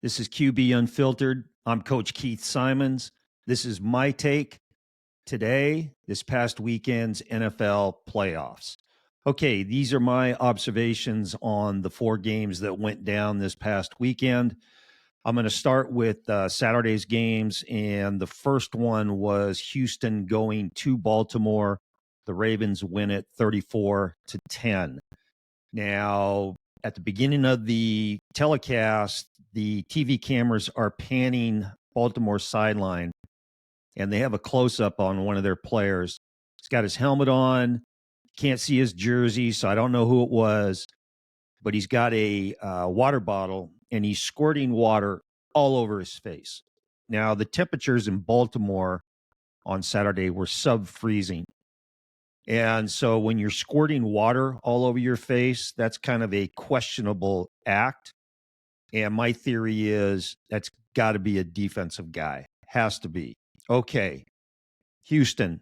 This is QB Unfiltered. I'm Coach Keith Simons. This is my take today, this past weekend's NFL playoffs. Okay, these are my observations on the 4 games that went down this past weekend. I'm going to start with Saturday's games, and the first one was Houston going to Baltimore. The Ravens win it 34-10. Now, at the beginning of the telecast, the TV cameras are panning Baltimore's sideline, and they have a close-up on one of their players. He's got his helmet on. Can't see his jersey, so I don't know who it was. But he's got a water bottle, and he's squirting water all over his face. Now, the temperatures in Baltimore on Saturday were sub-freezing. And so when you're squirting water all over your face, that's kind of a questionable act. And my theory is that's got to be a defensive guy. Has to be. Okay. Houston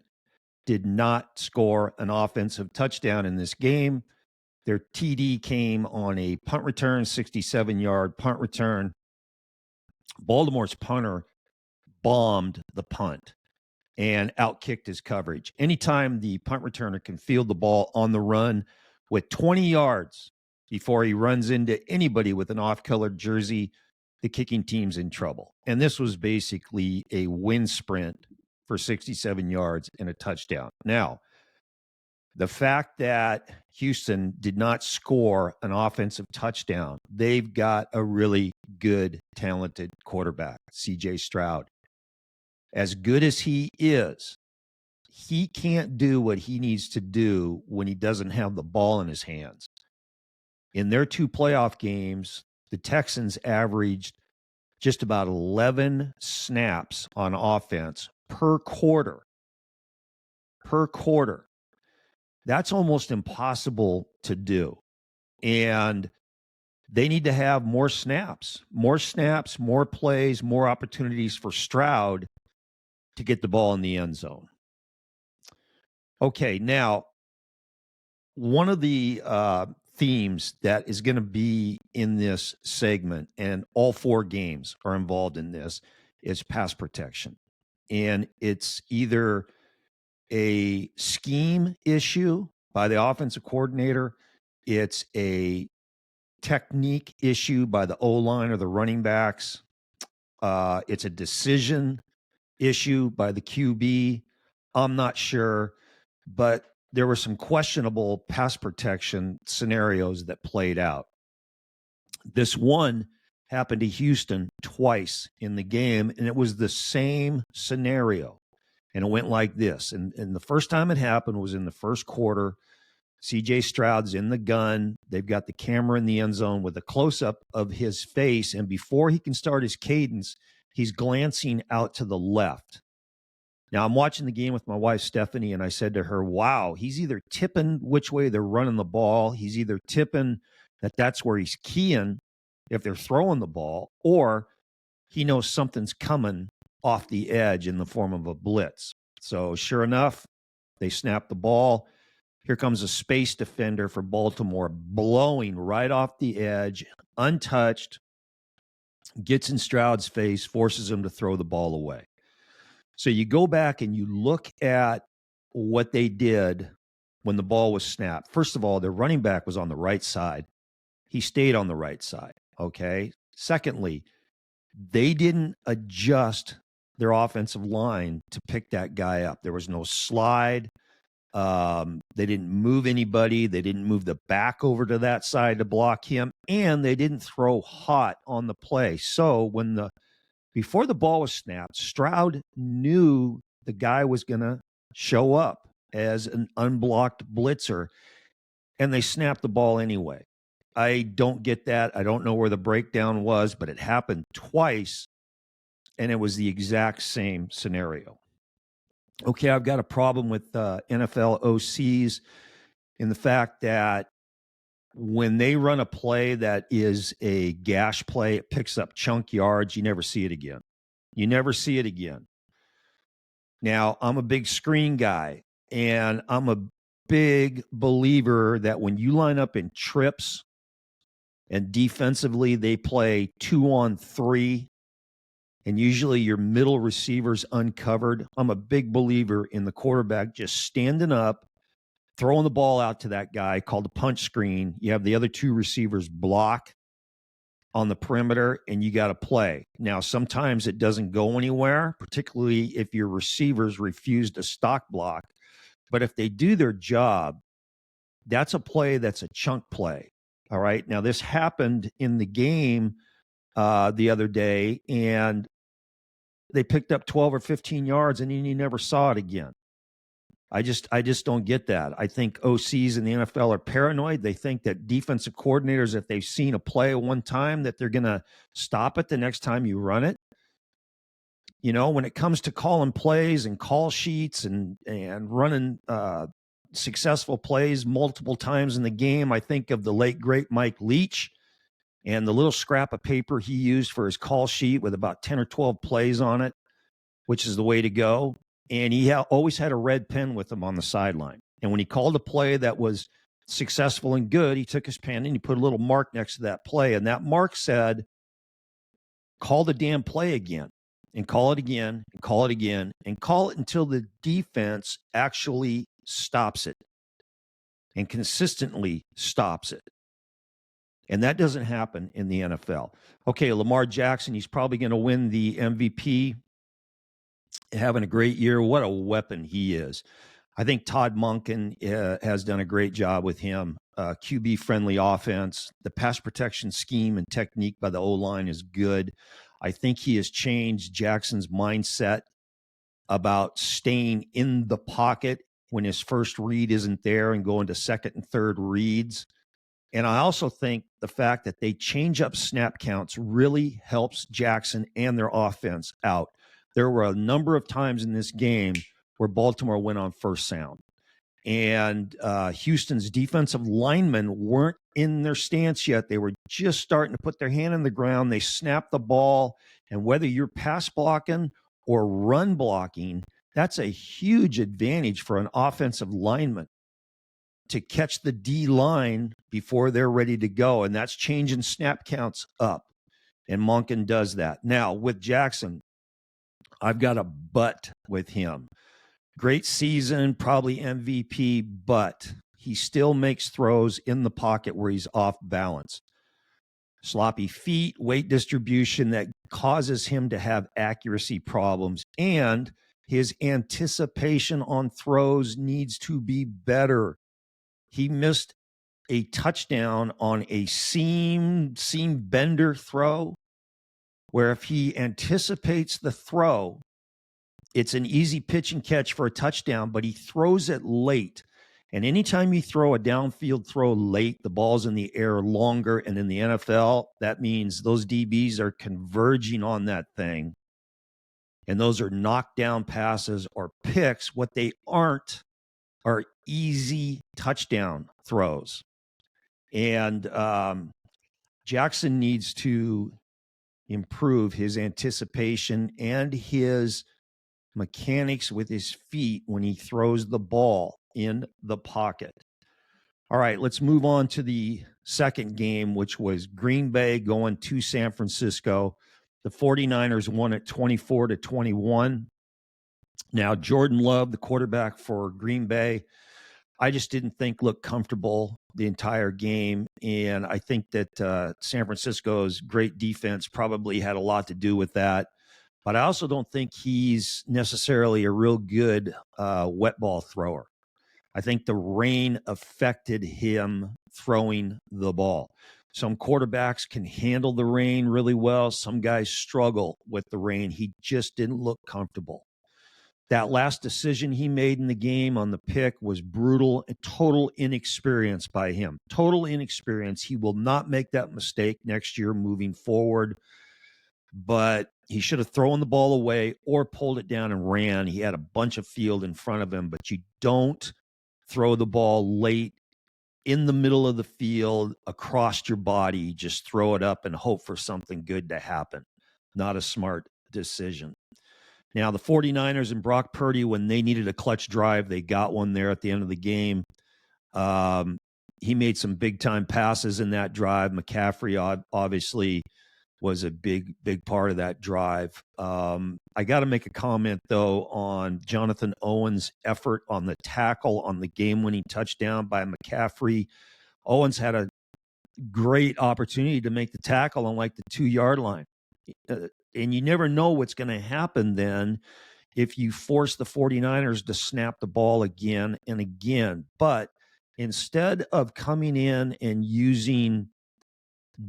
did not score an offensive touchdown in this game. Their TD came on a punt return, 67-yard punt return. Baltimore's punter bombed the punt and outkicked his coverage. Anytime the punt returner can field the ball on the run with 20 yards before he runs into anybody with an off-colored jersey, the kicking team's in trouble. And this was basically a wind sprint for 67 yards and a touchdown. Now, the fact that Houston did not score an offensive touchdown, they've got a really good, talented quarterback, C.J. Stroud. As good as he is, he can't do what he needs to do when he doesn't have the ball in his hands. In their 2 playoff games, the Texans averaged just about 11 snaps on offense per quarter. Per quarter. That's almost impossible to do. And they need to have more snaps, more plays, more opportunities for Stroud to get the ball in the end zone. Okay, now, one of the themes that is going to be in this segment, and all 4 games are involved in this, is pass protection. And it's either a scheme issue by the offensive coordinator, it's a technique issue by the O-line or the running backs, it's a decision issue by the QB. I'm not sure, but there were some questionable pass protection scenarios that played out. This one happened to Houston twice in the game, and it was the same scenario. And it went like this. And the first time it happened was in the first quarter. C.J. Stroud's in the gun. They've got the camera in the end zone with a close-up of his face. And before he can start his cadence, he's glancing out to the left. Now, I'm watching the game with my wife, Stephanie, and I said to her, wow, he's either tipping which way they're running the ball. He's either tipping that that's where he's keying if they're throwing the ball, or he knows something's coming off the edge in the form of a blitz. So sure enough, they snap the ball. Here comes a space defender for Baltimore, blowing right off the edge, untouched, gets in Stroud's face, forces him to throw the ball away. So you go back and you look at what they did when the ball was snapped. First of all, their running back was on the right side. He stayed on the right side, okay? Secondly, they didn't adjust their offensive line to pick that guy up. There was no slide. They didn't move anybody. They didn't move the back over to that side to block him, and they didn't throw hot on the play. So before the ball was snapped, Stroud knew the guy was going to show up as an unblocked blitzer, and they snapped the ball anyway. I don't get that. I don't know where the breakdown was, but it happened twice, and it was the exact same scenario. Okay, I've got a problem with NFL OCs in the fact that when they run a play that is a gash play, it picks up chunk yards, you never see it again. You never see it again. Now, I'm a big screen guy, and I'm a big believer that when you line up in trips And defensively, they play 2-on-3, and usually your middle receiver's uncovered. I'm a big believer in the quarterback just standing up, throwing the ball out to that guy called a punch screen. You have the other two receivers block on the perimeter, and you got to play. Now, sometimes it doesn't go anywhere, particularly if your receivers refuse to stock block. But if they do their job, that's a play that's a chunk play. All right. Now, this happened in the game the other day, and they picked up 12 or 15 yards, and you never saw it again. I just don't get that. I think OCs in the NFL are paranoid. They think that defensive coordinators, if they've seen a play one time, that they're going to stop it the next time you run it. You know, when it comes to calling plays and call sheets and running successful plays multiple times in the game, I think of the late, great Mike Leach and the little scrap of paper he used for his call sheet with about 10 or 12 plays on it, which is the way to go. And he always had a red pen with him on the sideline. And when he called a play that was successful and good, he took his pen and he put a little mark next to that play. And that mark said, call the damn play again, and call it again, and call it again, and call it until the defense actually stops it and consistently stops it. And that doesn't happen in the NFL. Okay, Lamar Jackson, he's probably going to win the MVP. Having a great year. What a weapon he is. I think Todd Monken has done a great job with him. QB-friendly offense. The pass protection scheme and technique by the O-line is good. I think he has changed Jackson's mindset about staying in the pocket when his first read isn't there and going to second and third reads. And I also think the fact that they change up snap counts really helps Jackson and their offense out. There were a number of times in this game where Baltimore went on first sound. And Houston's defensive linemen weren't in their stance yet. They were just starting to put their hand in the ground. They snapped the ball. And whether you're pass blocking or run blocking, that's a huge advantage for an offensive lineman to catch the D line before they're ready to go. And that's changing snap counts up. And Monken does that. Now, with Jackson, I've got a but with him. Great season, probably MVP, but he still makes throws in the pocket where he's off balance. Sloppy feet, weight distribution that causes him to have accuracy problems, and his anticipation on throws needs to be better. He missed a touchdown on a seam bender throw where if he anticipates the throw, it's an easy pitch and catch for a touchdown, but he throws it late. And anytime you throw a downfield throw late, the ball's in the air longer. And in the NFL, that means those DBs are converging on that thing. And those are knockdown passes or picks. What they aren't are easy touchdown throws. And Jackson needs to improve his anticipation and his mechanics with his feet when he throws the ball in the pocket. All right, let's move on to the second game, which was Green Bay going to San Francisco. The 49ers won it 24-21. Now, Jordan Love, the quarterback for Green Bay, I just didn't think looked comfortable the entire game. And I think that San Francisco's great defense probably had a lot to do with that. But I also don't think he's necessarily a real good wet ball thrower. I think the rain affected him throwing the ball. Some quarterbacks can handle the rain really well. Some guys struggle with the rain. He just didn't look comfortable. That last decision he made in the game on the pick was brutal and total inexperience by him. Total inexperience. He will not make that mistake next year moving forward. But he should have thrown the ball away or pulled it down and ran. He had a bunch of field in front of him, but you don't throw the ball late in the middle of the field across your body. Just throw it up and hope for something good to happen. Not a smart decision. Now, the 49ers and Brock Purdy, when they needed a clutch drive, they got one there at the end of the game. he made some big time passes in that drive. McCaffrey obviously was a big part of that drive. I got to make a comment though on Jonathan Owens' effort on the tackle on the game-winning touchdown by McCaffrey. Owens had a great opportunity to make the tackle on like the 2-yard line. And you never know what's going to happen then if you force the 49ers to snap the ball again and again. But instead of coming in and using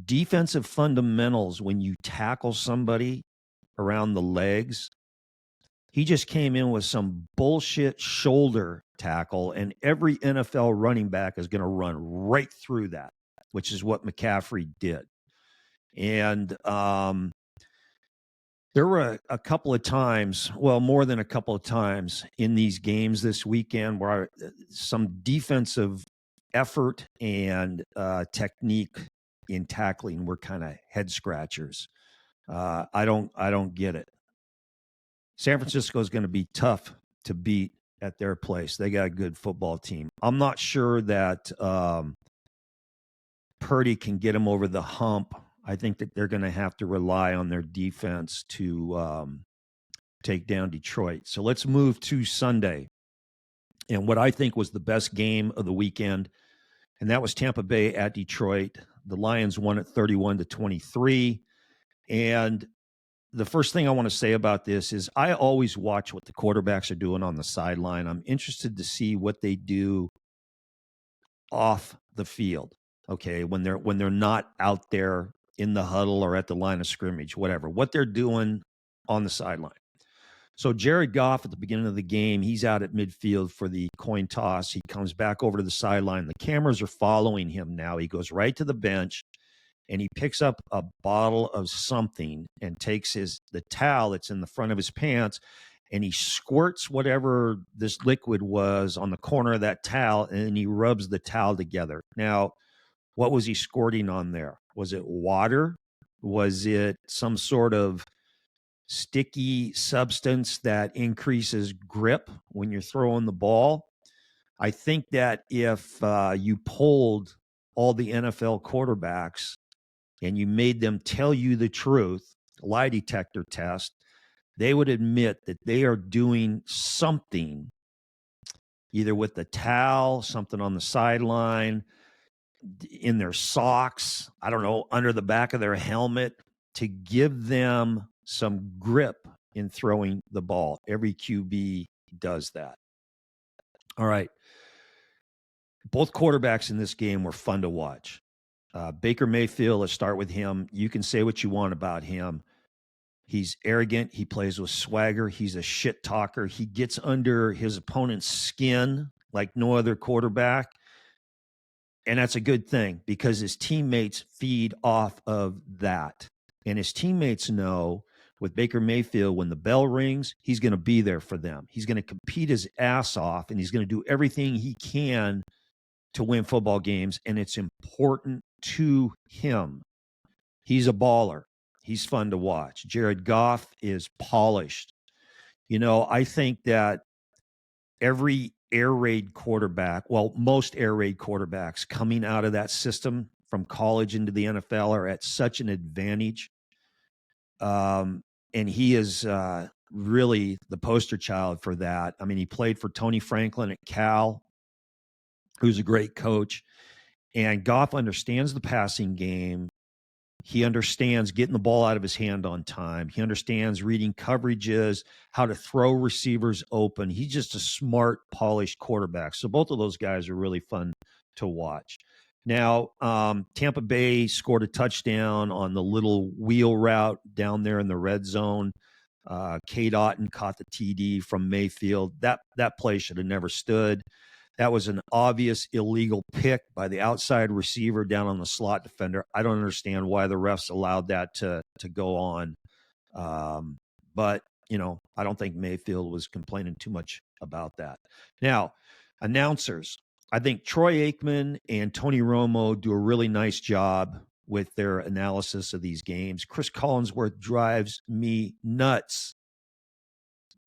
defensive fundamentals when you tackle somebody around the legs, he just came in with some bullshit shoulder tackle, and every NFL running back is going to run right through that, which is what McCaffrey did. And there were a couple of times, well, more than a couple of times in these games this weekend where some defensive effort and technique in tackling were kind of head scratchers. I don't get it. San Francisco is going to be tough to beat at their place. They got a good football team. I'm not sure that Purdy can get them over the hump. I think that they're going to have to rely on their defense to take down Detroit. So let's move to Sunday. And what I think was the best game of the weekend, and that was Tampa Bay at Detroit. The Lions won it 31-23. And the first thing I want to say about this is I always watch what the quarterbacks are doing on the sideline. I'm interested to see what they do off the field. Okay, when they're not out there in the huddle or at the line of scrimmage, whatever, what they're doing on the sideline. So Jared Goff at the beginning of the game, he's out at midfield for the coin toss. He comes back over to the sideline. The cameras are following him now. He goes right to the bench and he picks up a bottle of something and takes the towel that's in the front of his pants and he squirts whatever this liquid was on the corner of that towel and he rubs the towel together. Now, what was he squirting on there? Was it water? Was it some sort of sticky substance that increases grip when you're throwing the ball? I think that if you polled all the NFL quarterbacks and you made them tell you the truth, lie detector test, they would admit that they are doing something, either with the towel, something on the sideline, in their socks, I don't know, under the back of their helmet to give them some grip in throwing the ball. Every QB does that. All right. Both quarterbacks in this game were fun to watch. Baker Mayfield, let's start with him. You can say what you want about him. He's arrogant. He plays with swagger. He's a shit talker. He gets under his opponent's skin like no other quarterback. And that's a good thing because his teammates feed off of that. And his teammates know with Baker Mayfield, when the bell rings, he's going to be there for them. He's going to compete his ass off and he's going to do everything he can to win football games. And it's important to him. He's a baller. He's fun to watch. Jared Goff is polished. You know, I think that every air raid quarterback, well, most air raid quarterbacks coming out of that system from college into the NFL are at such an advantage. And he is really the poster child for that. I mean, he played for Tony Franklin at Cal, who's a great coach. And Goff understands the passing game. He understands getting the ball out of his hand on time. He understands reading coverages, how to throw receivers open. He's just a smart, polished quarterback. So both of those guys are really fun to watch. Now, Tampa Bay scored a touchdown on the little wheel route down there in the red zone. Kate Otten caught the TD from Mayfield. That play should have never stood. That was an obvious illegal pick by the outside receiver down on the slot defender. I don't understand why the refs allowed that to go on. But, you know, I don't think Mayfield was complaining too much about that. Now, announcers. I think Troy Aikman and Tony Romo do a really nice job with their analysis of these games. Chris Collinsworth drives me nuts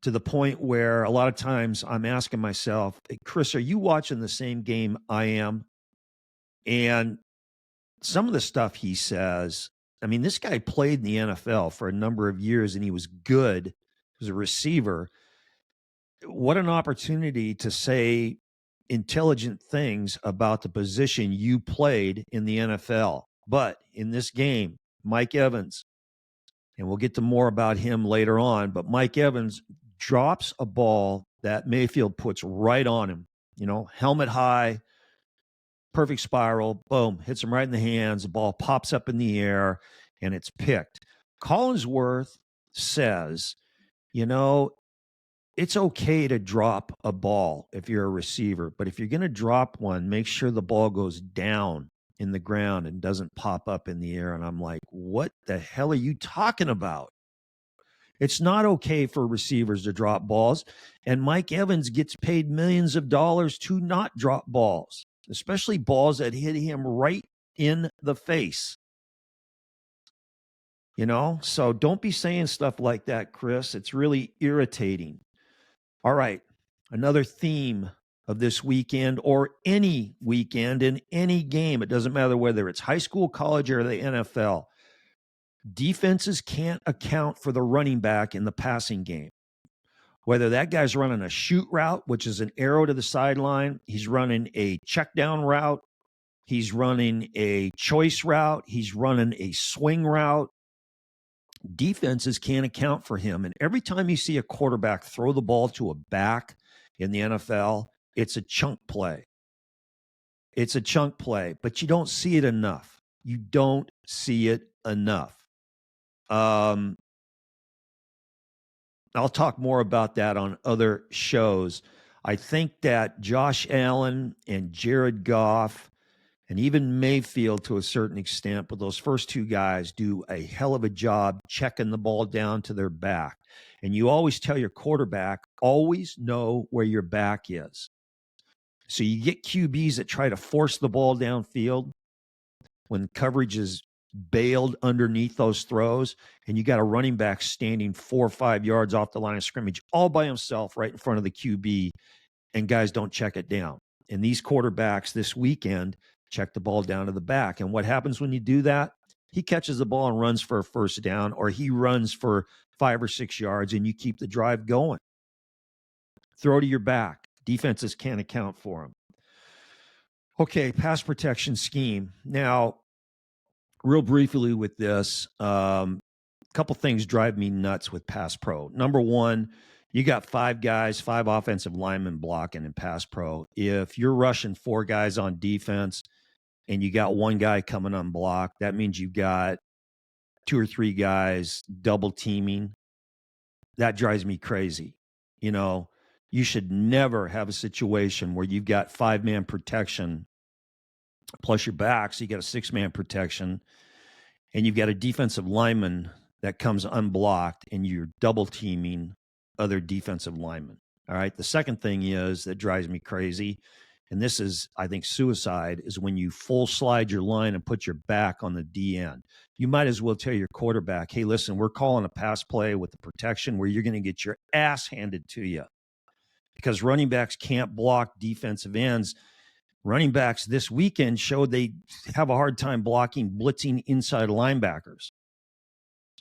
to the point where a lot of times I'm asking myself, hey, Chris, are you watching the same game I am? And some of the stuff he says, I mean, this guy played in the NFL for a number of years and he was good as a receiver. What an opportunity to say intelligent things about the position you played in the NFL. But in this game, Mike Evans, and we'll get to more about him later on, but Mike Evans drops a ball that Mayfield puts right on him, helmet high, perfect spiral, boom, hits him right in the hands. The ball pops up in the air and it's picked. Collinsworth says, it's okay to drop a ball if you're a receiver, but if you're going to drop one, make sure the ball goes down in the ground and doesn't pop up in the air. And I'm like, what the hell are you talking about? It's not okay for receivers to drop balls. And Mike Evans gets paid millions of dollars to not drop balls, especially balls that hit him right in the face. So don't be saying stuff like that, Chris. It's really irritating. All right. Another theme of this weekend or any weekend in any game, it doesn't matter whether it's high school, college, or the NFL. Defenses can't account for the running back in the passing game. Whether that guy's running a shoot route, which is an arrow to the sideline, he's running a check down route, he's running a choice route, he's running a swing route. Defenses can't account for him. And every time you see a quarterback throw the ball to a back in the NFL, it's a chunk play. It's a chunk play, but you don't see it enough. You don't see it enough. I'll talk more about that on other shows. I think that Josh Allen and Jared Goff and even Mayfield to a certain extent, but those first two guys do a hell of a job checking the ball down to their back. And you always tell your quarterback, always know where your back is. So you get QBs that try to force the ball downfield when coverage is bailed underneath those throws, and you got a running back standing 4 or 5 yards off the line of scrimmage all by himself right in front of the QB, and guys don't check it down. And these quarterbacks this weekend check the ball down to the back. And what happens when you do that? He catches the ball and runs for a first down, or he runs for 5 or 6 yards, and you keep the drive going. Throw to your back. Defenses can't account for him. Okay, pass protection scheme. Now, real briefly with this, a couple things drive me nuts with pass pro. Number one, you got 5 guys, 5 offensive linemen blocking in pass pro. If you're rushing 4 guys on defense and you got 1 guy coming unblocked, that means you've got 2 or 3 guys double teaming. That drives me crazy. You should never have a situation where you've got 5-man protection plus your back, so you got a 6-man protection, and you've got a defensive lineman that comes unblocked, and you're double teaming other defensive linemen. All right. The second thing is that drives me crazy, and this is, I think, suicide, is when you full slide your line and put your back on the D end. You might as well tell your quarterback, hey, listen, we're calling a pass play with the protection where you're going to get your ass handed to you, because running backs can't block defensive ends. Running backs this weekend showed they have a hard time blocking blitzing inside linebackers.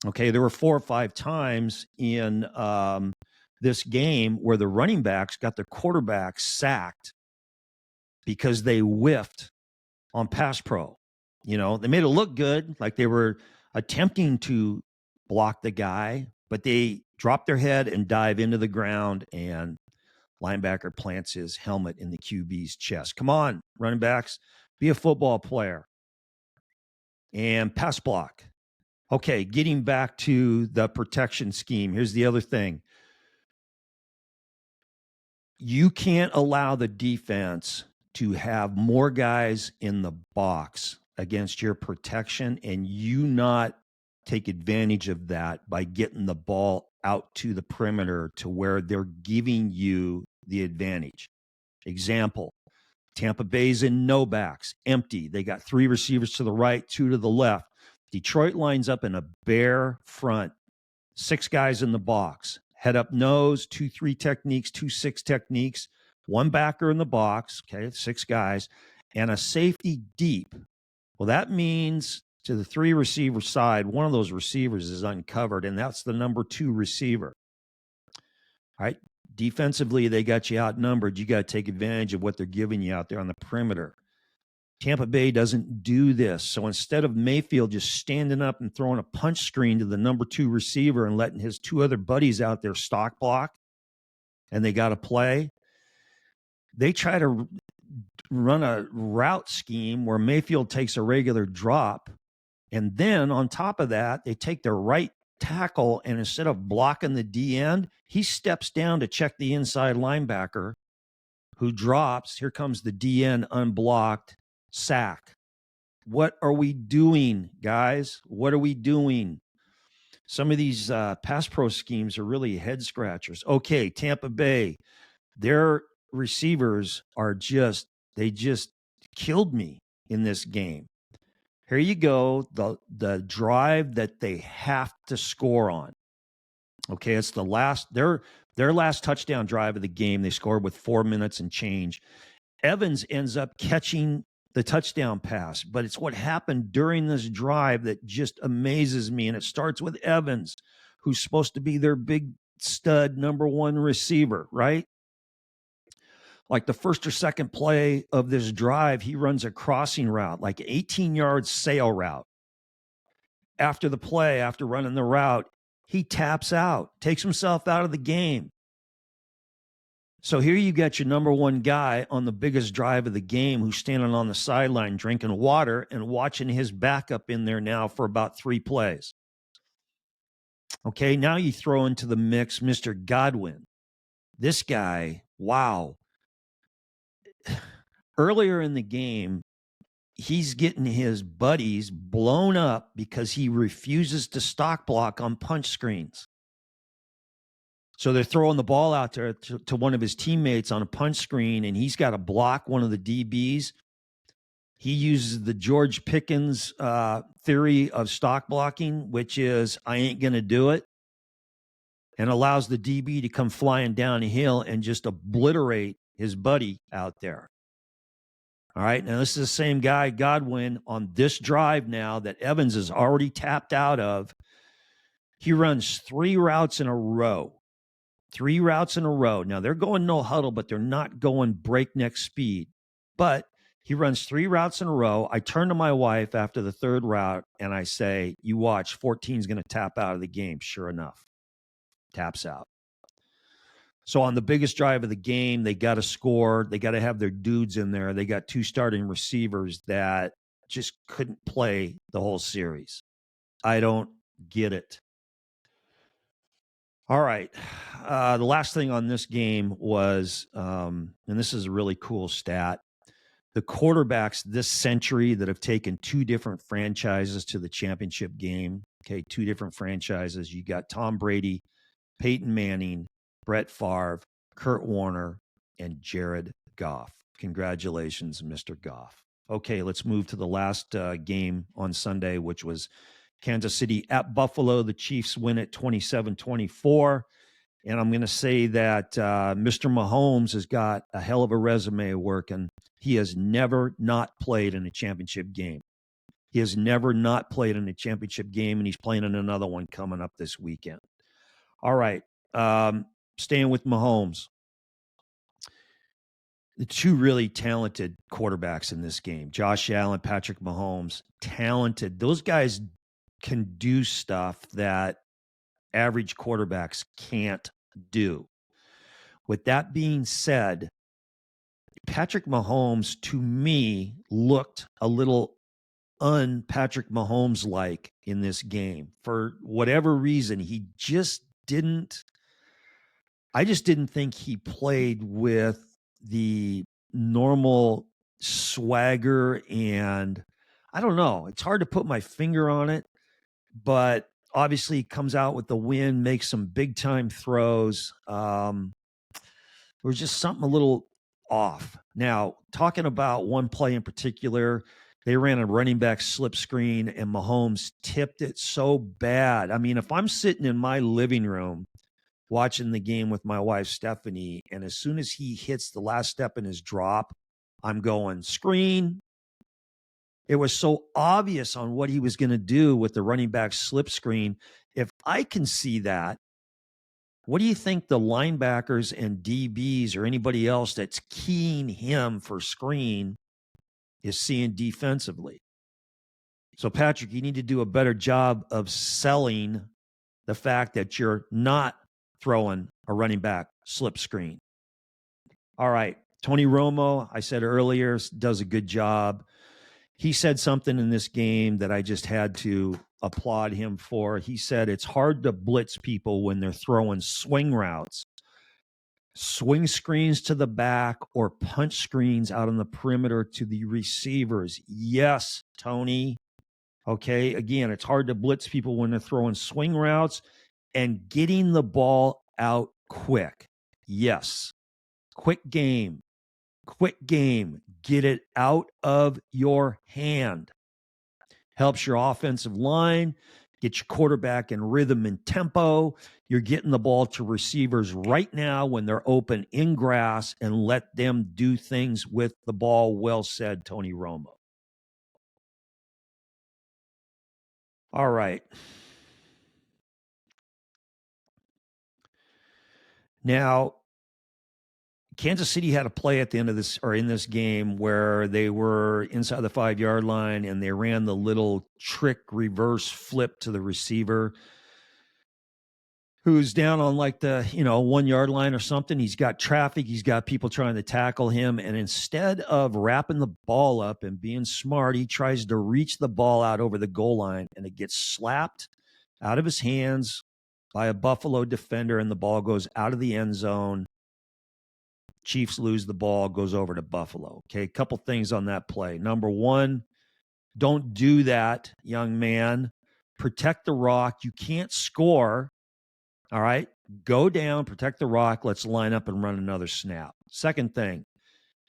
Okay, there were 4 or 5 times in this game where the running backs got the quarterback sacked because they whiffed on pass pro. They made it look good, like they were attempting to block the guy, but they drop their head and dive into the ground, and linebacker plants his helmet in the QB's chest. Come on, running backs, be a football player. And pass block. Okay, getting back to the protection scheme, here's the other thing. You can't allow the defense to have more guys in the box against your protection and you not take advantage of that by getting the ball out to the perimeter to where they're giving you the advantage. Example, Tampa Bay's in no backs, empty. They got 3 receivers to the right, 2 to the left. Detroit lines up in a bare front, 6 guys in the box, head up nose, 2-3 techniques, 2-6 techniques, 1 backer in the box, okay, 6 guys. and a safety deep. Well, that means to the 3 receiver side, one of those receivers is uncovered, and that's the number 2 receiver. All right. Defensively, they got you outnumbered. You got to take advantage of what they're giving you out there on the perimeter. Tampa Bay doesn't do this. So instead of Mayfield just standing up and throwing a punch screen to the number 2 receiver and letting his 2 other buddies out there stock block, and they got to play, they try to run a route scheme where Mayfield takes a regular drop. And then on top of that, they take their right tackle, and instead of blocking the D end, he steps down to check the inside linebacker who drops. Here comes the D end unblocked, sack. What are we doing, guys? What are we doing? Some of these pass pro schemes are really head scratchers. Okay, Tampa Bay, their receivers are they just killed me in this game. Here you go, the drive that they have to score on. Okay, it's the last their last touchdown drive of the game. They scored with 4 minutes and change. Evans ends up catching the touchdown pass, but it's what happened during this drive that just amazes me. And it starts with Evans, who's supposed to be their big stud number 1 receiver, right? Like the first or second play of this drive, he runs a crossing route, like 18-yard sail route. After the play, after running the route, he taps out, takes himself out of the game. So here you got your number 1 guy on the biggest drive of the game who's standing on the sideline drinking water and watching his backup in there now for about 3 plays. Okay, now you throw into the mix Mr. Godwin. This guy, wow. Earlier in the game, he's getting his buddies blown up because he refuses to stock block on punch screens. So they're throwing the ball out there to one of his teammates on a punch screen, and he's got to block one of the DBs. He uses the George Pickens theory of stock blocking, which is, I ain't going to do it, and allows the DB to come flying downhill and just obliterate his buddy out there. All right, now this is the same guy, Godwin, on this drive now that Evans is already tapped out of. He runs 3 routes in a row. 3 routes in a row. Now, they're going no huddle, but they're not going breakneck speed. But he runs 3 routes in a row. I turn to my wife after the 3rd route, and I say, you watch, 14 is going to tap out of the game. Sure enough, taps out. So on the biggest drive of the game, they got to score. They got to have their dudes in there. They got 2 starting receivers that just couldn't play the whole series. I don't get it. All right. The last thing on this game was, and this is a really cool stat, the quarterbacks this century that have taken 2 different franchises to the championship game. Okay, 2 different franchises. You got Tom Brady, Peyton Manning, Brett Favre, Kurt Warner, and Jared Goff. Congratulations, Mr. Goff. Okay, let's move to the last game on Sunday, which was Kansas City at Buffalo. The Chiefs win it 27-24. And I'm going to say that Mr. Mahomes has got a hell of a resume working. He has never not played in a championship game. He has never not played in a championship game, and he's playing in another one coming up this weekend. All right. Staying with Mahomes. The 2 really talented quarterbacks in this game, Josh Allen, Patrick Mahomes, talented. Those guys can do stuff that average quarterbacks can't do. With that being said, Patrick Mahomes, to me, looked a little un-Patrick Mahomes-like in this game. For whatever reason, he just didn't – I just didn't think he played with the normal swagger, and I don't know. It's hard to put my finger on it, but obviously he comes out with the win, makes some big-time throws. There was just something a little off. Now, talking about one play in particular, they ran a running back slip screen, and Mahomes tipped it so bad. I mean, if I'm sitting in my living room watching the game with my wife, Stephanie, and as soon as he hits the last step in his drop, I'm going screen. It was so obvious on what he was going to do with the running back slip screen. If I can see that, what do you think the linebackers and DBs or anybody else that's keying him for screen is seeing defensively? So, Patrick, you need to do a better job of selling the fact that you're not throwing a running back slip screen. All right. Tony Romo, I said earlier, does a good job. He said something in this game that I just had to applaud him for. He said it's hard to blitz people when they're throwing swing routes, swing screens to the back, or punch screens out on the perimeter to the receivers. Yes, Tony. Okay. Again, it's hard to blitz people when they're throwing swing routes and getting the ball out quick. Yes. Quick game. Get it out of your hand. Helps your offensive line, get your quarterback in rhythm and tempo. You're getting the ball to receivers right now when they're open in grass, and let them do things with the ball. Well said, Tony Romo. All right. Now, Kansas City had a play at the end of this, or in this game, where they were inside the 5-yard line and they ran the little trick reverse flip to the receiver who's down on like the 1-yard line or something. He's got traffic. He's got people trying to tackle him. And instead of wrapping the ball up and being smart, he tries to reach the ball out over the goal line, and it gets slapped out of his hands by a Buffalo defender, and the ball goes out of the end zone. Chiefs lose the ball, goes over to Buffalo. Okay, a couple things on that play. Number one, don't do that, young man. Protect the rock. You can't score. All right, go down, protect the rock. Let's line up and run another snap. Second thing,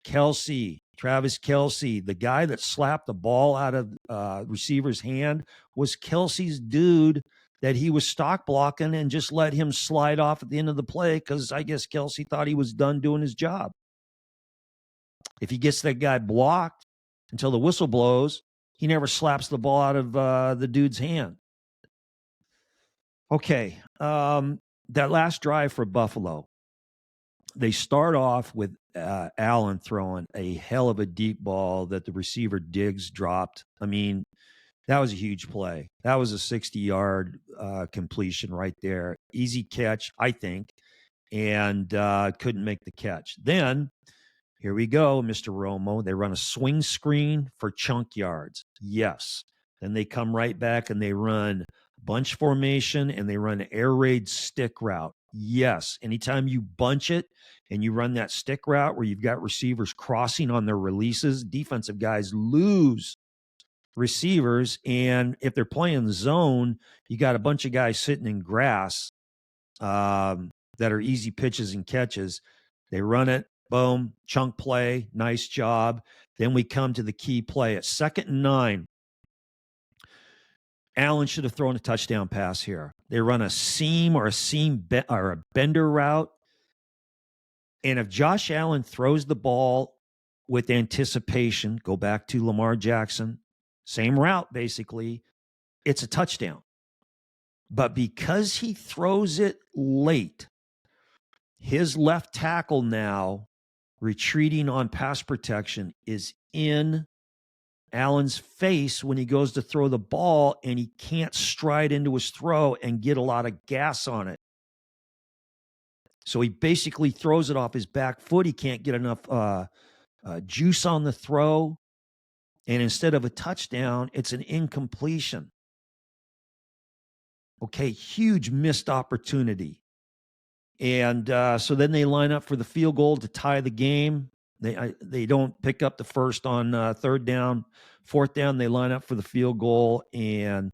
Travis Kelce, the guy that slapped the ball out of receiver's hand was Kelce's dude that he was stock blocking and just let him slide off at the end of the play because I guess Kelce thought he was done doing his job. If he gets that guy blocked until the whistle blows, he never slaps the ball out of the dude's hand. Okay, that last drive for Buffalo, they start off with Allen throwing a hell of a deep ball that the receiver Diggs dropped. I mean, that was a huge play. That was a 60-yard completion right there. Easy catch, I think, and couldn't make the catch. Then, here we go, Mr. Romo. They run a swing screen for chunk yards. Yes. Then they come right back and they run bunch formation and they run air raid stick route. Yes. Anytime you bunch it and you run that stick route where you've got receivers crossing on their releases, defensive guys lose receivers. And if they're playing zone, you got a bunch of guys sitting in grass that are easy pitches and catches. They run it, boom, chunk play, nice job. Then we come to the key play at 2nd and 9. Allen should have thrown a touchdown pass here. They run a seam or a bender route. And if Josh Allen throws the ball with anticipation, go back to Lamar Jackson, same route basically, it's a touchdown. But because he throws it late, his left tackle now retreating on pass protection is in Allen's face when he goes to throw the ball, and he can't stride into his throw and get a lot of gas on it. So he basically throws it off his back foot. He can't get enough juice on the throw. And instead of a touchdown, it's an incompletion. Okay, huge missed opportunity. And so then they line up for the field goal to tie the game. They don't pick up the first on 3rd down. 4th down, they line up for the field goal. And,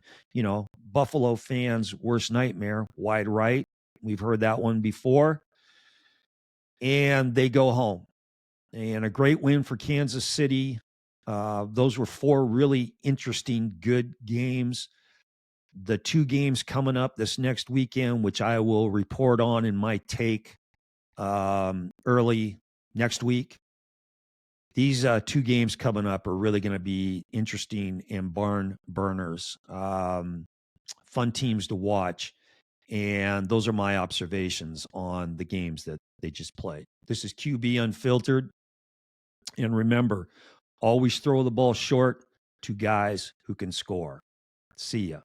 Buffalo fans' worst nightmare, wide right. We've heard that one before. And they go home. And a great win for Kansas City. Those were 4 really interesting, good games. The 2 games coming up this next weekend, which I will report on in my take early next week. these two games coming up are really going to be interesting and barn burners. Fun teams to watch. And those are my observations on the games that they just played. This is QB Unfiltered. And remember, always throw the ball short to guys who can score. See ya.